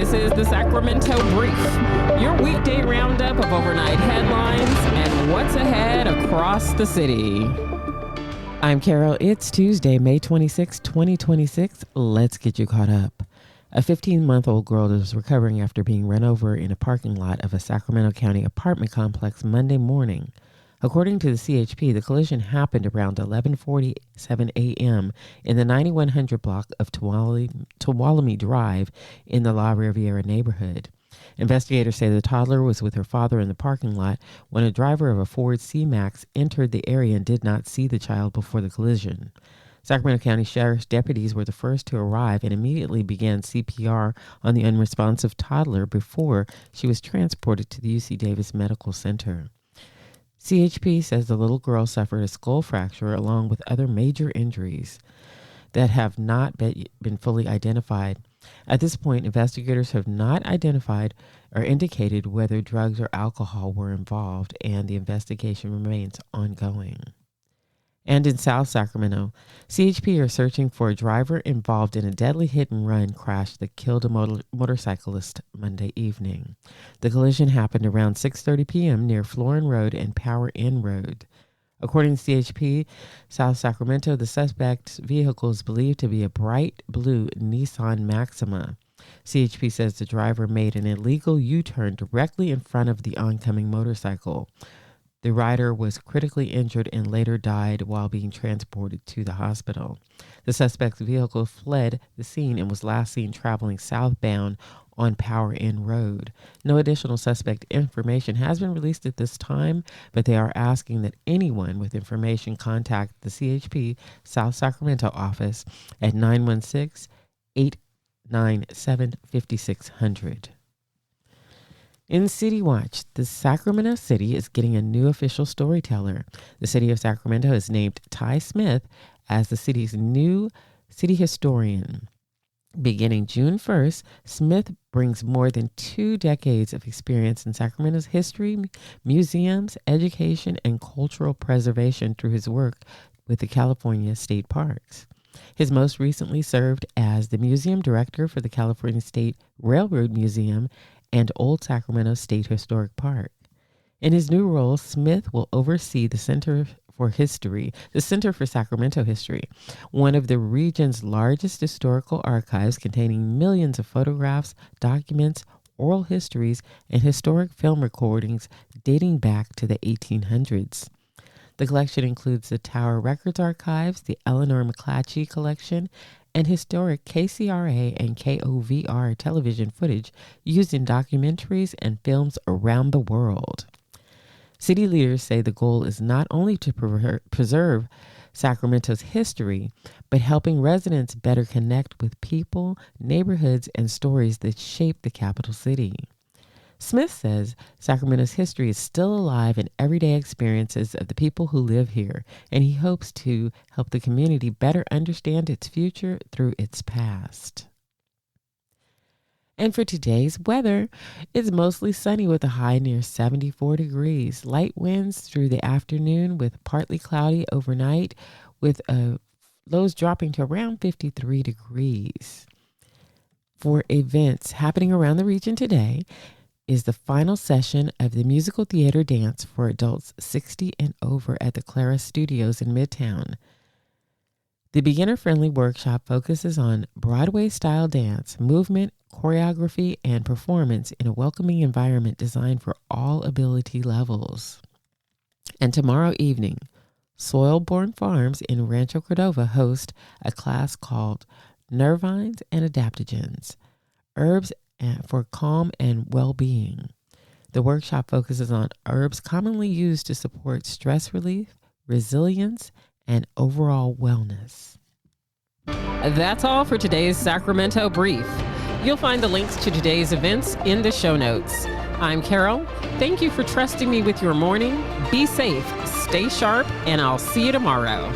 This is the Sacramento Brief, your weekday roundup of overnight headlines and what's ahead across the city. I'm Carol. It's Tuesday, May 26, 2026. Let's get you caught up. A 15-month-old girl is recovering after being run over in a parking lot of a Sacramento County apartment complex Monday morning. According to the CHP, the collision happened around 11:47 a.m. in the 9100 block of Tuolumne Drive in the Riviera neighborhood. Investigators say the toddler was with her father in the parking lot when a driver of a Ford C-Max entered the area and did not see the child before the collision. Sacramento County Sheriff's deputies were the first to arrive and immediately began CPR on the unresponsive toddler before she was transported to the UC Davis Medical Center. CHP says the little girl suffered a skull fracture along with other major injuries that have not been fully identified. At this point, investigators have not identified or indicated whether drugs or alcohol were involved, and the investigation remains ongoing. And in South Sacramento, CHP are searching for a driver involved in a deadly hit-and-run crash that killed a motorcyclist Monday evening. The collision happened around 6:30 p.m. near Florin Road and Power Inn Road. According to CHP, South Sacramento, the suspect's vehicle is believed to be a bright blue Nissan Maxima. CHP says the driver made an illegal U-turn directly in front of the oncoming motorcycle. The rider was critically injured and later died while being transported to the hospital. The suspect's vehicle fled the scene and was last seen traveling southbound on Power Inn Road. No additional suspect information has been released at this time, but they are asking that anyone with information contact the CHP South Sacramento office at 916-897-5600. In City Watch, the Sacramento City is getting a new official storyteller. The city of Sacramento has named Ty Smith as the city's new city historian. Beginning June 1st, Smith brings more than 2 decades of experience in Sacramento's history, museums, education, and cultural preservation through his work with the California State Parks. His most recently served as the museum director for the California State Railroad Museum and Old Sacramento State Historic Park. In his new role, Smith will oversee the Center for Sacramento History, one of the region's largest historical archives containing millions of photographs, documents, oral histories, and historic film recordings dating back to the 1800s. The collection includes the Tower Records Archives, the Eleanor McClatchy Collection, and historic KCRA and KOVR television footage used in documentaries and films around the world. City leaders say the goal is not only to preserve Sacramento's history, but helping residents better connect with people, neighborhoods, and stories that shape the capital city. Smith says Sacramento's history is still alive in everyday experiences of the people who live here, and he hopes to help the community better understand its future through its past. And for today's weather, it's mostly sunny with a high near 74 degrees. Light winds through the afternoon with partly cloudy overnight with lows dropping to around 53 degrees. For events happening around the region today is the final session of the musical theater dance for adults 60 and over at the Clara Studios in Midtown. The beginner-friendly workshop focuses on Broadway-style dance, movement, choreography, and performance in a welcoming environment designed for all ability levels. And tomorrow evening, Soilborn Farms in Rancho Cordova host a class called Nervines and Adaptogens, Herbs for Calm and Well-Being. The workshop focuses on herbs commonly used to support stress relief, resilience, and overall wellness. That's all for today's Sacramento Brief. You'll find the links to today's events in the show notes. I'm Carol. Thank you for trusting me with your morning. Be safe, stay sharp, and I'll see you tomorrow.